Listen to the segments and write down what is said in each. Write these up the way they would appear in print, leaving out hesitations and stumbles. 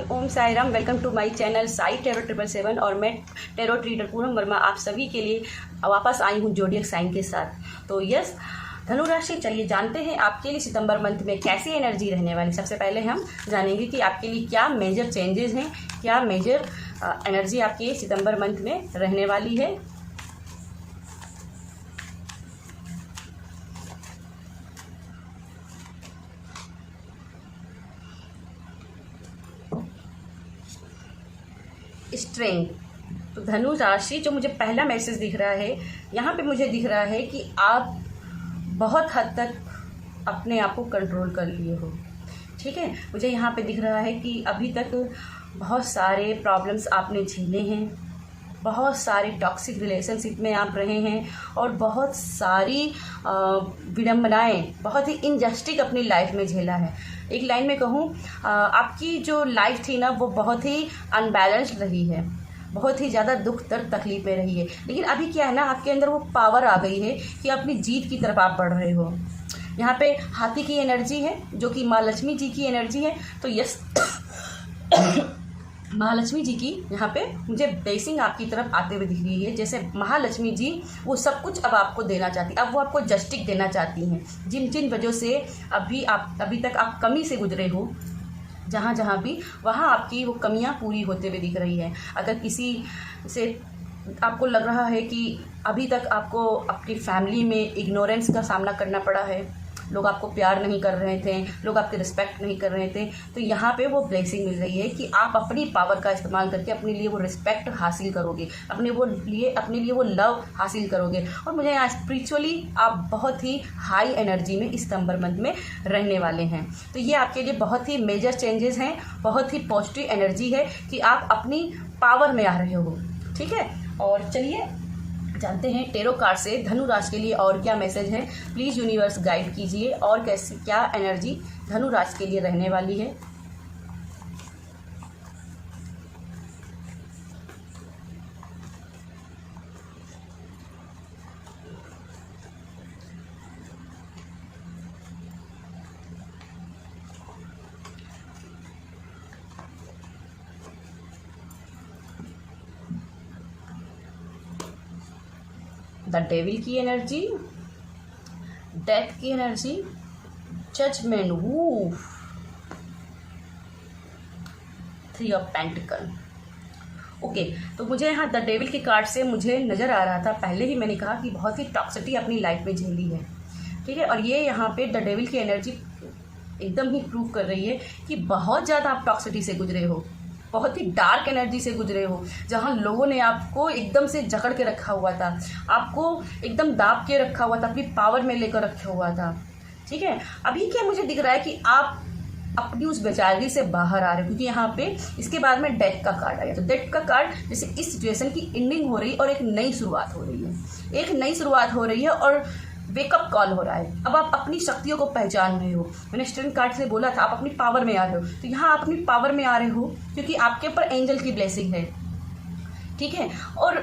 Om Sai Ram. Welcome to my channel Sai tarot 777 और मैं tarot reader Poonam Verma आप सभी के लिए वापस आई हूँ जोडियक साइन के साथ। तो यस, धनु राशि, चलिए जानते हैं आपके लिए सितंबर मंथ में कैसी एनर्जी रहने वाली। सबसे पहले हम जानेंगे कि आपके लिए क्या मेजर चेंजेस हैं, क्या मेजर एनर्जी आपके सितंबर मंथ में रहने वाली है। स्ट्रेंथ, तो धनु राशि जो मुझे पहला मैसेज दिख रहा है यहाँ पे, मुझे दिख रहा है कि आप बहुत हद तक अपने आप को कंट्रोल कर लिए हो। ठीक है, मुझे यहाँ पे दिख रहा है कि अभी तक बहुत सारे प्रॉब्लम्स आपने झेले हैं, बहुत सारे टॉक्सिक रिलेशनशिप में आप रहे हैं और बहुत सारी विडम्बनाएं, बहुत ही इनजस्टिस अपनी लाइफ में झेला है। एक लाइन में कहूँ, आपकी जो लाइफ थी ना वो बहुत ही अनबैलेंस्ड रही है, बहुत ही ज़्यादा दुख दर्द तकलीफ में रही है। लेकिन अभी क्या है ना, आपके अंदर वो पावर आ गई है कि अपनी जीत की तरफ आप बढ़ रहे हो। यहाँ पे हाथी की एनर्जी है जो कि माँ लक्ष्मी जी की एनर्जी है। तो यस, महालक्ष्मी जी की यहाँ पे मुझे ब्लेसिंग आपकी तरफ आते हुए दिख रही है। जैसे महालक्ष्मी जी वो सब कुछ अब आपको देना चाहती, अब वो आपको जस्टिस देना चाहती हैं। जिन जिन वजहों से अभी तक आप कमी से गुजरे हो, जहाँ जहाँ भी, वहाँ आपकी वो कमियाँ पूरी होते हुए दिख रही है। अगर किसी से आपको लग रहा है कि अभी तक आपको अपनी फैमिली में इग्नोरेंस का सामना करना पड़ा है, लोग आपको प्यार नहीं कर रहे थे, लोग आपकी रिस्पेक्ट नहीं कर रहे थे, तो यहाँ पे वो ब्लेसिंग मिल रही है कि आप अपनी पावर का इस्तेमाल करके अपने लिए वो रिस्पेक्ट हासिल करोगे, अपने लिए वो लव हासिल करोगे। और मुझे यहाँ स्पिरिचुअली आप बहुत ही हाई एनर्जी में इस सितंबर मंथ में रहने वाले हैं। तो ये आपके लिए बहुत ही मेजर चेंजेस हैं, बहुत ही पॉजिटिव एनर्जी है कि आप अपनी पावर में आ रहे हो। ठीक है, और चलिए जानते हैं टेरो कार्ड से धनु राशि के लिए और क्या मैसेज है। प्लीज़ यूनिवर्स गाइड कीजिए और कैसी क्या एनर्जी धनु राशि के लिए रहने वाली है। द डेविल की एनर्जी, डेथ की एनर्जी, जजमेंट, वूफ, 3 ऑफ पेंटिकल। ओके, तो मुझे यहाँ द डेविल के कार्ड से मुझे नज़र आ रहा था, पहले ही मैंने कहा कि बहुत ही टॉक्सिसिटी अपनी लाइफ में झेली है। ठीक है, और ये यहाँ पे द डेविल की एनर्जी एकदम ही प्रूव कर रही है कि बहुत ज़्यादा आप टॉक्सिसिटी से गुजरे हो, बहुत ही डार्क एनर्जी से गुजरे हो, जहाँ लोगों ने आपको एकदम से जकड़ के रखा हुआ था, आपको एकदम दाब के रखा हुआ था, अपनी पावर में लेकर रखा हुआ था। ठीक है, अभी क्या मुझे दिख रहा है कि आप अपनी उस बेचारगी से बाहर आ रहे हो, क्योंकि यहाँ पे इसके बाद में डेथ का कार्ड आया। तो डेथ का कार्ड जैसे इस सिचुएशन की एंडिंग हो रही है और एक नई शुरुआत हो रही है, एक नई शुरुआत हो रही है और वेकअप कॉल हो रहा है। अब आप अपनी शक्तियों को पहचान रहे हो। मैंने स्ट्रेंथ कार्ड से बोला था आप अपनी पावर में आ रहे हो, तो यहाँ आप अपनी पावर में आ रहे हो क्योंकि आपके ऊपर एंजल की ब्लेसिंग है। ठीक है, और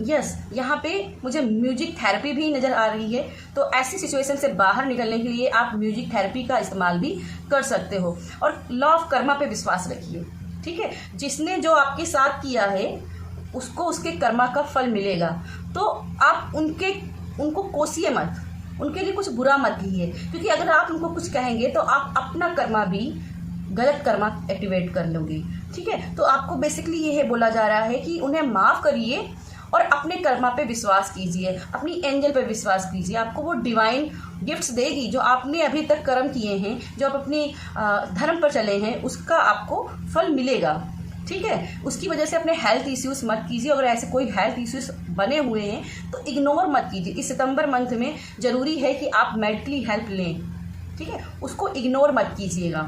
यस, यहाँ पे मुझे म्यूजिक थेरेपी भी नज़र आ रही है। तो ऐसी सिचुएशन से बाहर निकलने के लिए आप म्यूजिक थेरेपी का इस्तेमाल भी कर सकते हो। और लॉ ऑफ कर्मा पे विश्वास रखिए। ठीक है, जिसने जो आपके साथ किया है उसको उसके कर्मा का फल मिलेगा। तो आप उनको कोसिए मत, उनके लिए कुछ बुरा मत कीजिए, क्योंकि अगर आप उनको कुछ कहेंगे तो आप अपना कर्मा भी, गलत कर्मा एक्टिवेट कर लोगे। ठीक है, तो आपको बेसिकली ये बोला जा रहा है कि उन्हें माफ़ करिए और अपने कर्मा पे विश्वास कीजिए, अपनी एंजल पे विश्वास कीजिए। आपको वो डिवाइन गिफ्ट्स देगी जो आपने अभी तक कर्म किए हैं, जो आप अपनी धर्म पर चले हैं, उसका आपको फल मिलेगा। ठीक है, उसकी वजह से अपने हेल्थ इश्यूज मत कीजिए। अगर ऐसे कोई हेल्थ इश्यूज बने हुए हैं तो इग्नोर मत कीजिए। इस सितंबर मंथ में ज़रूरी है कि आप मेडिकली हेल्प लें। ठीक है, उसको इग्नोर मत कीजिएगा।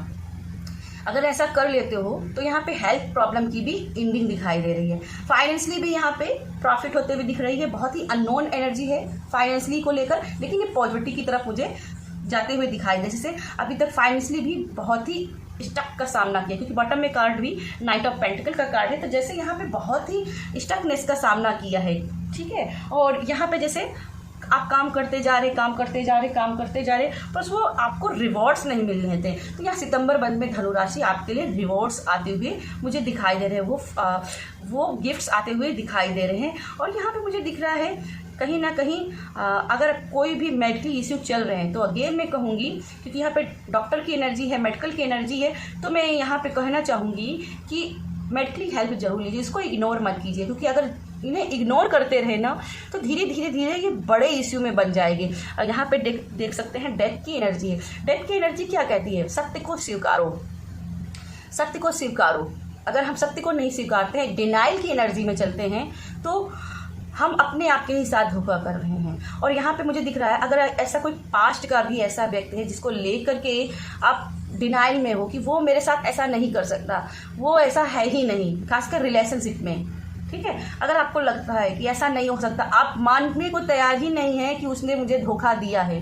अगर ऐसा कर लेते हो तो यहाँ पे हेल्थ प्रॉब्लम की भी एंडिंग दिखाई दे रही है। फाइनेंशियली भी यहाँ पे प्रॉफिट होते हुए दिख रही है। बहुत ही अननोन एनर्जी है फाइनेंशियली को लेकर, लेकिन ये पॉजिटिविटी की तरफ मुझे जाते हुए दिखाई दे। जैसे अभी तक फाइनेंशियली भी बहुत ही स्टक का सामना किया, क्योंकि बॉटम में कार्ड भी नाइट ऑफ पेंटिकल का कार्ड है, तो जैसे यहाँ पे बहुत ही स्टकनेस का सामना किया है। ठीक है, और यहाँ पे जैसे आप काम करते जा रहे, बस वो आपको रिवॉर्ड्स नहीं मिल रहे थे। तो यहाँ सितंबर मंथ में धनु राशि आपके लिए रिवॉर्ड्स आते हुए मुझे दिखाई दे रहे हैं, वो गिफ्ट्स आते हुए दिखाई दे रहे हैं। और यहाँ पे मुझे दिख रहा है कहीं ना कहीं अगर कोई भी मेडिकल इश्यू चल रहे हैं, तो अगेन मैं कहूँगी, क्योंकि यहाँ पे डॉक्टर की एनर्जी है, मेडिकल की एनर्जी है, तो मैं यहाँ पे कहना चाहूँगी कि मेडिकली हेल्प जरूर लीजिए, इसको इग्नोर मत कीजिए, क्योंकि अगर इन्हें इग्नोर करते रहे ना तो धीरे धीरे ये बड़े इश्यू में बन जाएंगे। यहाँ पे देख सकते हैं डेथ की एनर्जी है। डेथ की एनर्जी क्या कहती है? सत्य को स्वीकारो, सत्य को स्वीकारो। अगर हम सत्य को नहीं स्वीकारते हैं, डिनाइल की एनर्जी में चलते हैं, तो हम अपने आप के ही साथ धोखा कर रहे हैं। और यहाँ पे मुझे दिख रहा है अगर ऐसा कोई पास्ट का भी ऐसा व्यक्ति है जिसको लेकर के आप डिनाइल में हो कि वो मेरे साथ ऐसा नहीं कर सकता, वो ऐसा है ही नहीं, खासकर रिलेशनशिप में। ठीक है, अगर आपको लगता है कि ऐसा नहीं हो सकता, आप मानने को तैयार ही नहीं है कि उसने मुझे धोखा दिया है,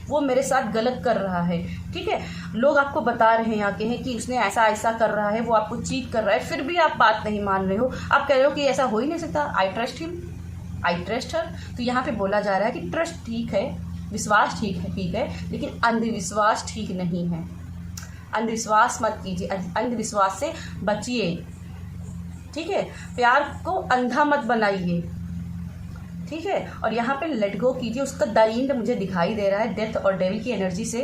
वो मेरे साथ गलत कर रहा है। ठीक है, लोग आपको बता रहे हैं आके हैं कि उसने ऐसा ऐसा कर रहा है, वो आपको चीट कर रहा है, फिर भी आप बात नहीं मान रहे हो, आप कह रहे हो कि ऐसा हो ही नहीं सकता, I trust him, I trust her. तो यहाँ पे बोला जा रहा है कि ट्रस्ट ठीक है, विश्वास ठीक है, लेकिन अंधविश्वास ठीक नहीं है। अंधविश्वास मत कीजिए, अंधविश्वास से बचिए। ठीक है, प्यार को अंधा मत बनाइए। ठीक है, और यहाँ पे लेट गो कीजिए। उसका द एंड मुझे दिखाई दे रहा है डेथ और डेविल की एनर्जी से,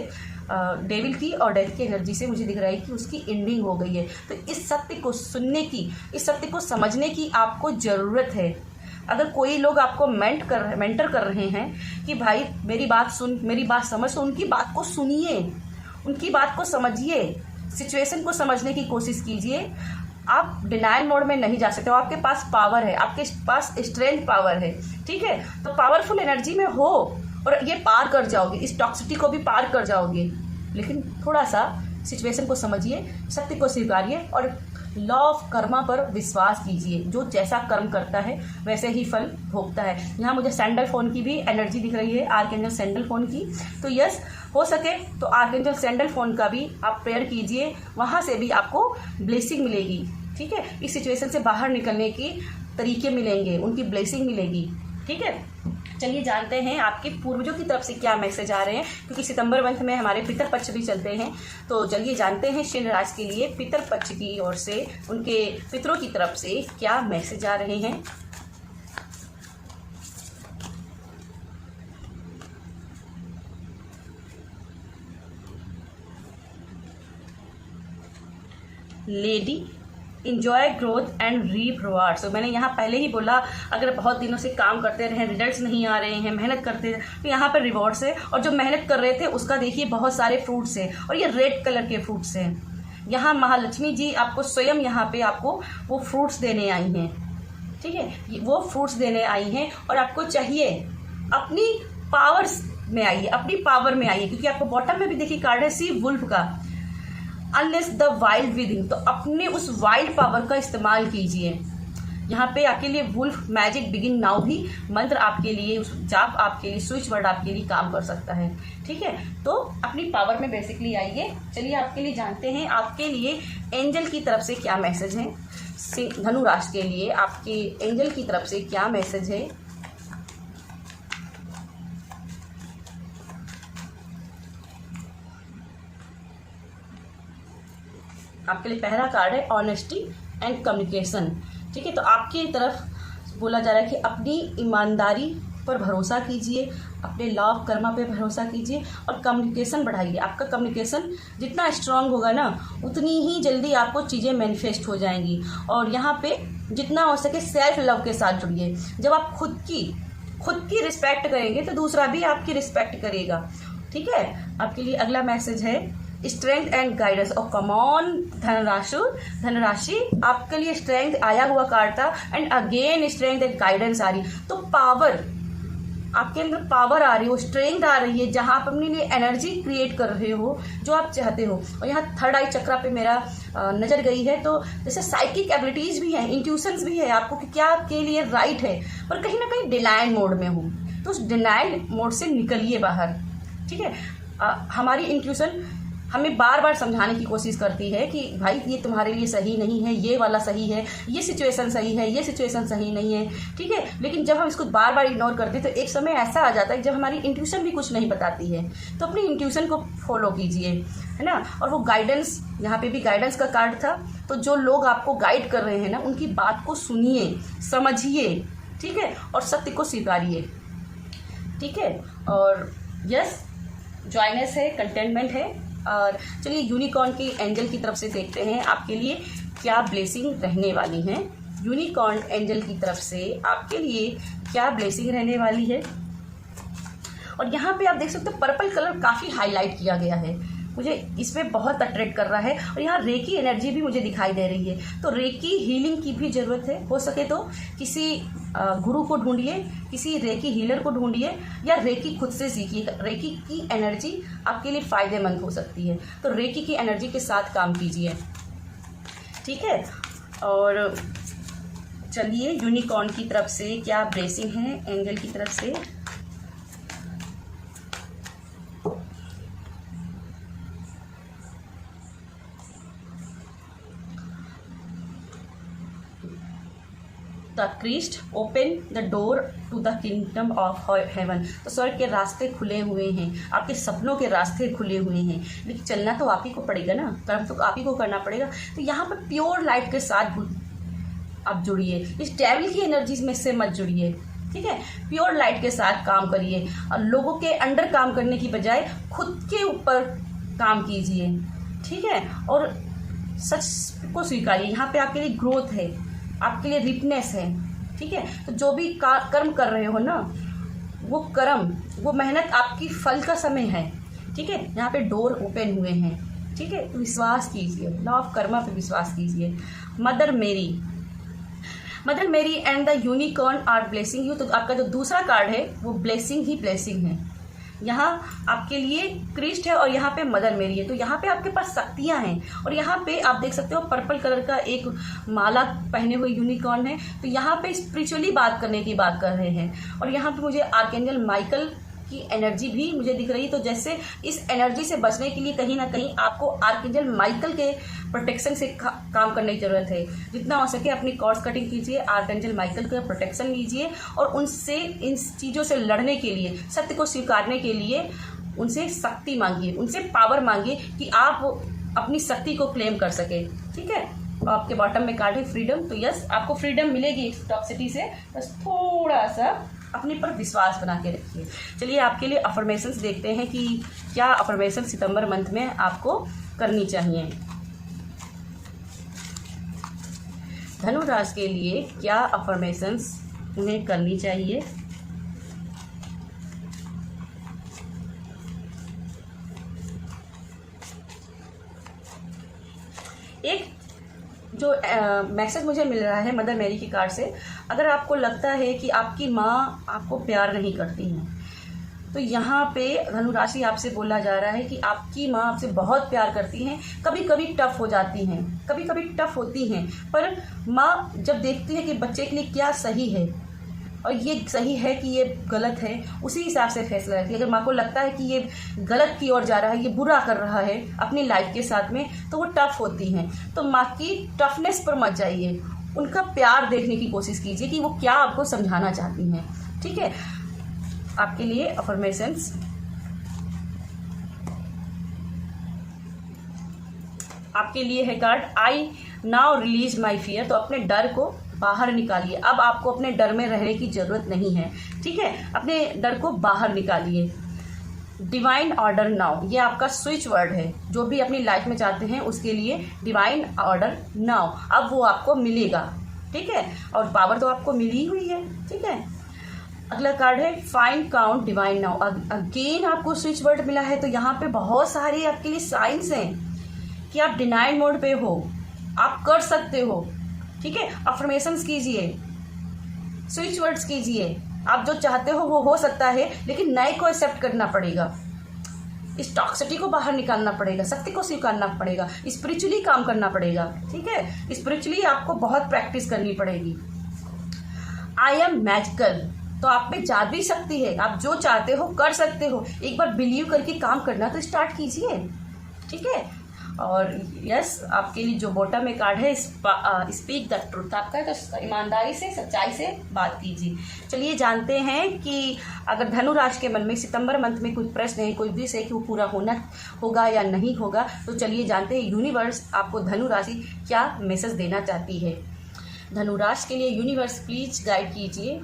डेविल की और डेथ की एनर्जी से मुझे दिख रहा है कि उसकी एंडिंग हो गई है। तो इस सत्य को सुनने की, इस सत्य को समझने की आपको ज़रूरत है। अगर कोई लोग आपको मेंटर कर रहे हैं कि भाई मेरी बात सुन, मेरी बात समझ, तो उनकी बात को सुनिए, उनकी बात को समझिए, सिचुएशन को समझने की कोशिश कीजिए। आप डिनाइल मोड में नहीं जा सकते हो, आपके पास पावर है, आपके पास स्ट्रेंथ पावर है। ठीक है, तो पावरफुल एनर्जी में हो और ये पार कर जाओगे, इस टॉक्सिटी को भी पार कर जाओगे। लेकिन थोड़ा सा सिचुएशन को समझिए, सत्य को स्वीकारिए और लॉ ऑफ कर्मा पर विश्वास कीजिए। जो जैसा कर्म करता है वैसे ही फल भोगता है। यहाँ मुझे सैंडल फोन की भी एनर्जी दिख रही है, आर्कएंजल सैंडल फोन की। तो यस, हो सके तो आर्कएंजल सैंडल फोन का भी आप प्रेयर कीजिए, वहाँ से भी आपको ब्लेसिंग मिलेगी। ठीक है, इस सिचुएशन से बाहर निकलने की तरीके मिलेंगे, उनकी ब्लेसिंग मिलेगी। ठीक है, चलिए जानते हैं आपके पूर्वजों की तरफ से क्या मैसेज आ रहे हैं, क्योंकि सितंबर मंथ में हमारे पितर पक्ष भी चलते हैं। तो चलिए जानते हैं सिंह राशि के लिए पितर पक्ष की ओर से उनके पितरों की तरफ से क्या मैसेज आ रहे हैं। Lady enjoy growth and reap rewards. तो मैंने यहाँ पहले ही बोला, अगर बहुत दिनों से काम करते रहे, रिजल्ट्स नहीं आ रहे हैं, मेहनत करते रहे, तो यहाँ पर रिवॉर्ड्स है। और जो मेहनत कर रहे थे उसका देखिए बहुत सारे फ्रूट्स हैं, और ये रेड कलर के फ्रूट्स हैं। यहाँ महालक्ष्मी जी आपको स्वयं यहाँ पे आपको वो फ्रूट्स देने आई हैं। ठीक है, वो फ्रूट्स देने आई हैं और आपको चाहिए अपनी पावर्स में आइए, अपनी पावर में आइए, क्योंकि आपको बॉटम में भी देखिए कार्ड है सी वुल्फ का, अनलेस द वाइल्ड विदिन। तो अपने उस वाइल्ड पावर का इस्तेमाल कीजिए। यहाँ पे आपके लिए वुल्फ मैजिक बिगिन नाउ भी मंत्र आपके लिए, उस जाप आपके लिए, स्विच वर्ड आपके लिए काम कर सकता है। ठीक है, तो अपनी पावर में बेसिकली आइए। चलिए आपके लिए जानते हैं आपके लिए एंजल की तरफ से क्या मैसेज है। धनु राशि के लिए आपके एंजल की तरफ से क्या मैसेज है। आपके लिए पहला कार्ड है ऑनेस्टी एंड कम्युनिकेशन। ठीक है, तो आपकी तरफ बोला जा रहा है कि अपनी ईमानदारी पर भरोसा कीजिए, अपने लॉ ऑफ कर्मा पे भरोसा कीजिए और कम्युनिकेशन बढ़ाइए। आपका कम्युनिकेशन जितना स्ट्रांग होगा ना, उतनी ही जल्दी आपको चीज़ें मैनिफेस्ट हो जाएंगी। और यहाँ पे जितना हो सके सेल्फ लव के साथ जुड़िए। जब आप खुद की रिस्पेक्ट करेंगे तो दूसरा भी आपकी रिस्पेक्ट करेगा। ठीक है, आपके लिए अगला मैसेज है स्ट्रेंथ एंड गाइडेंस। और कमॉन धनराशि आपके लिए स्ट्रेंथ आया हुआ कार्ड था, and again strength and guidance आ रही। तो पावर आपके अंदर पावर आ रही हो, स्ट्रेंथ आ रही है, जहाँ आप अपने लिए एनर्जी क्रिएट कर रहे हो जो आप चाहते हो। और यहाँ थर्ड आई चक्रा पे मेरा नज़र गई है, तो जैसे साइकिक एबिलिटीज़ भी हैं, इंट्यूशंस भी है आपको कि क्या आपके लिए राइट है, पर कहीं ना कहीं डिनाइल मोड में हो, तो उस डिनाइल मोड से निकलिए बाहर। ठीक है, हमारी इंट्यूशन हमें बार बार समझाने की कोशिश करती है कि भाई ये तुम्हारे लिए सही नहीं है, ये वाला सही है, ये सिचुएशन सही है, ये सिचुएशन सही नहीं है। ठीक है, लेकिन जब हम इसको बार बार इग्नोर करते हैं तो एक समय ऐसा आ जाता है जब हमारी इंट्यूशन भी कुछ नहीं बताती है। तो अपनी इंट्यूशन को फॉलो कीजिए, है ना। और वो गाइडेंस, यहाँ पे भी गाइडेंस का कार्ड था, तो जो लोग आपको गाइड कर रहे हैं ना, उनकी बात को सुनिए, समझिए, ठीक है, और सत्य को स्वीकारिए। ठीक है, और यस, जॉयनेस है, कंटेनमेंट है। और चलिए यूनिकॉर्न की एंजल की तरफ से देखते हैं आपके लिए क्या ब्लेसिंग रहने वाली है। यूनिकॉर्न एंजल की तरफ से आपके लिए क्या ब्लेसिंग रहने वाली है। और यहाँ पे आप देख सकते हो पर्पल कलर काफ़ी हाईलाइट किया गया है, मुझे इसमें बहुत अट्रैक्ट कर रहा है। और यहाँ रेकी एनर्जी भी मुझे दिखाई दे रही है, तो रेकी हीलिंग की भी ज़रूरत है। हो सके तो किसी गुरु को ढूंढिए, किसी रेकी हीलर को ढूंढिए, या रेकी खुद से सीखिए। रेकी की एनर्जी आपके लिए फ़ायदेमंद हो सकती है, तो रेकी की एनर्जी के साथ काम कीजिए। ठीक है, और चलिए यूनिकॉर्न की तरफ से क्या ब्लेसिंग है एंजल की तरफ से। The Christ open the door to the kingdom of heaven. तो स्वर्ग के रास्ते खुले हुए हैं, आपके सपनों के रास्ते खुले हुए हैं, लेकिन चलना तो आप ही को पड़ेगा ना, कर्म तो आप ही को करना पड़ेगा। तो यहाँ पर प्योर लाइट के साथ आप जुड़िए, इस डेविल की एनर्जीज में से मत जुड़िए। ठीक है, प्योर लाइट के साथ काम करिए, और लोगों के अंडर काम करने की बजाय खुद के ऊपर काम कीजिए। ठीक है, और सच को स्वीकारिए। यहाँ पे आपके लिए ग्रोथ है, आपके लिए रिचनेस है। ठीक है, तो जो भी कर्म कर रहे हो ना, वो कर्म, वो मेहनत आपकी फल का समय है। ठीक है, यहाँ पे डोर ओपन हुए हैं। ठीक है, तो विश्वास कीजिए, लॉ ऑफ कर्मा पे विश्वास कीजिए। Mother Mary and the unicorn are blessing you. तो आपका जो दूसरा कार्ड है वो ब्लेसिंग ही ब्लेसिंग है। यहाँ आपके लिए क्रिस्ट है और यहाँ पे मदर मेरी है, तो यहाँ पे आपके पास शक्तियाँ हैं। और यहाँ पे आप देख सकते हो पर्पल कलर का एक माला पहने हुए यूनिकॉर्न है, तो यहाँ पे स्पिरिचुअली बात करने की बात कर रहे हैं। और यहाँ पे मुझे आर्कएंजल माइकल की एनर्जी भी मुझे दिख रही है, तो जैसे इस एनर्जी से बचने के लिए कहीं ना कहीं आपको आर्कएंजल माइकल के प्रोटेक्शन से काम करने की ज़रूरत है। जितना हो सके अपनी कॉर्ड्स कटिंग कीजिए, आर्कएंजल माइकल का प्रोटेक्शन लीजिए, और उनसे इन चीज़ों से लड़ने के लिए, सत्य को स्वीकारने के लिए उनसे शक्ति मांगिए, उनसे पावर मांगिए कि आप अपनी शक्ति को क्लेम कर सके। ठीक है, तो आपके बॉटम में कार्ड है फ्रीडम। तो यस, आपको फ्रीडम मिलेगी टॉक्सिटी से, बस थोड़ा सा अपने पर विश्वास बना के रखिए। चलिए आपके लिए अफर्मेशंस देखते हैं कि क्या अफर्मेशन सितंबर मंथ में आपको करनी चाहिए। धनु राशि के लिए क्या अफर्मेशंस उन्हें करनी चाहिए। एक जो मैसेज मुझे मिल रहा है मदर मैरी की कार्ड से, अगर आपको लगता है कि आपकी माँ आपको प्यार नहीं करती हैं, तो यहाँ पे धनु राशि आपसे बोला जा रहा है कि आपकी माँ आपसे बहुत प्यार करती हैं। कभी कभी टफ हो जाती हैं, कभी कभी टफ होती हैं, पर माँ जब देखती है कि बच्चे के लिए क्या सही है और ये सही है कि ये गलत है, उसी हिसाब से फैसला करती है। अगर माँ को लगता है कि ये गलत की ओर जा रहा है, ये बुरा कर रहा है अपनी लाइफ के साथ में, तो वो टफ होती हैं। तो माँ की टफनेस पर मत जाइए, उनका प्यार देखने की कोशिश कीजिए कि वो क्या आपको समझाना चाहती हैं। ठीक है, आपके लिए अफर्मेशंस। आपके लिए है card I now release my fear. तो अपने डर को बाहर निकालिए, अब आपको अपने डर में रहने की ज़रूरत नहीं है। ठीक है, अपने डर को बाहर निकालिए। डिवाइन ऑर्डर नाउ, ये आपका स्विच वर्ड है। जो भी अपनी लाइफ में चाहते हैं उसके लिए डिवाइन ऑर्डर नाउ, अब वो आपको मिलेगा। ठीक है, और पावर तो आपको मिली हुई है। ठीक है, अगला कार्ड है find count divine now. Again आपको स्विच वर्ड मिला है, तो यहाँ पे बहुत सारे आपके लिए साइंस हैं कि आप डिनाइल मोड पे हो, आप कर सकते हो। ठीक है, अफर्मेशंस कीजिए, स्विच वर्ड्स कीजिए, आप जो चाहते हो वो हो सकता है, लेकिन नए को एक्सेप्ट करना पड़ेगा, इस टॉक्सिटी को बाहर निकालना पड़ेगा, शक्ति को स्वीकारना पड़ेगा, स्पिरिचुअली काम करना पड़ेगा। ठीक है, स्पिरिचुअली आपको बहुत प्रैक्टिस करनी पड़ेगी। आई एम मैजिकल, तो आप में जादुई शक्ति है, आप जो चाहते हो कर सकते हो। एक बार बिलीव करके काम करना तो स्टार्ट कीजिए। ठीक है, और यस, आपके लिए जो बॉटम में कार्ड है स्पीक द ट्रूथ, आपका तो ईमानदारी से, सच्चाई से बात कीजिए। चलिए जानते हैं कि अगर धनु राशि के मन में सितंबर मंथ में कोई प्रश्न है, कोई विषय है कि वो पूरा होगा या नहीं होगा, तो चलिए जानते हैं यूनिवर्स आपको धनु राशि क्या मैसेज देना चाहती है। धनु राशि के लिए यूनिवर्स प्लीज गाइड कीजिए।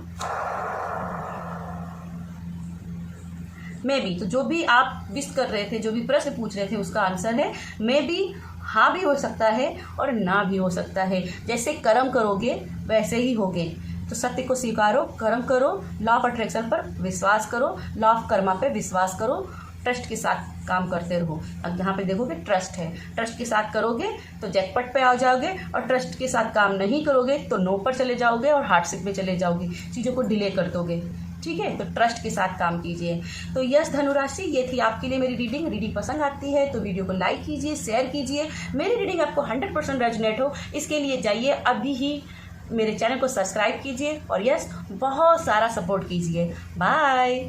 मे बी, तो जो भी आप विश कर रहे थे, जो भी प्रश्न पूछ रहे थे, उसका आंसर है मे बी, हाँ भी हो सकता है और ना भी हो सकता है। जैसे कर्म करोगे वैसे ही होगे, तो सत्य को स्वीकारो, कर्म करो, लॉ ऑफ अट्रैक्शन पर विश्वास करो, लॉ ऑफ कर्मा पे विश्वास करो, ट्रस्ट के साथ काम करते रहो। अब यहाँ पे देखोगे ट्रस्ट है, ट्रस्ट के साथ करोगे तो जैकपॉट पे आ जाओगे, और ट्रस्ट के साथ काम नहीं करोगे तो नो पर चले जाओगे और हार्डशिप पे चले जाओगे, चीज़ों को डिले कर दोगे। ठीक है, तो ट्रस्ट के साथ काम कीजिए। तो यस धनुराशि, ये थी आपके लिए मेरी रीडिंग पसंद आती है तो वीडियो को लाइक कीजिए, शेयर कीजिए। मेरी रीडिंग आपको 100% रेजोनेट हो, इसके लिए जाइए अभी ही मेरे चैनल को सब्सक्राइब कीजिए और यस बहुत सारा सपोर्ट कीजिए। बाय।